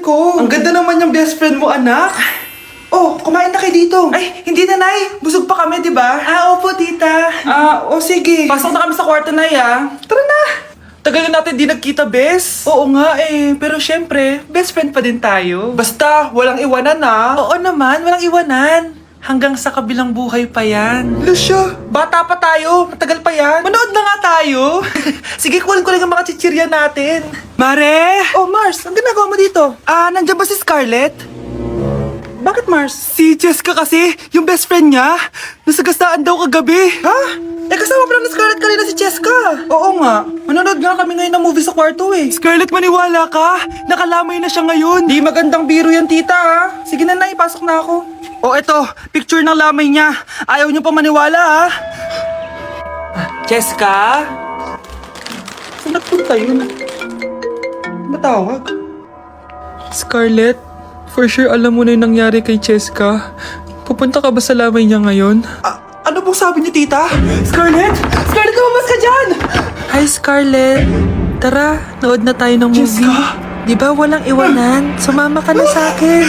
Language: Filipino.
ko. Ang ganda naman yung best friend mo, anak. Oh, kumain na kayo dito. Ay, hindi na, Nay. Busog pa kami, di ba? Opo, tita. Sige. Pasok na kami sa kwarto, Nay, Tara na. Tagal na natin di nagkita, bes. Oo nga pero syempre, best friend pa din tayo. Basta, walang iwanan Oo naman, walang iwanan. Hanggang sa kabilang buhay pa yan. Lucia, bata pa tayo. Matagal pa yan. Manood na nga tayo. Sige, kunin ko lang ang mga chichirya natin. Mare! Oh, Mars, ang ginagawa mo dito? Nandiyan ba si Scarlett? Bakit, Mars? Si Jessica kasi, yung best friend niya, nasagasaan daw kagabi. Ha? Kasama pa lang na Scarlett kanina si Jessica. Oo nga. Manonood nga kami ngayon ng movie sa kwarto Scarlett, maniwala ka. Nakalamay na siya ngayon. Di magandang biro yan, tita Sige na, ipasok na ako. Eto, picture ng lamay niya. Ayaw niyo pa maniwala, Jessica? Saan nagpunta yun? Matawag? Scarlett, for sure alam mo na yung nangyari kay Jessica. Pupunta ka ba sa lamay niya ngayon? Ano pong sabi niyo, tita? Scarlett! Scarlett, lumabas ka dyan! Hi, Scarlett. Tara, nood na tayo ng movie. Jessica? Di ba walang iwanan? Sumama ka na sa akin.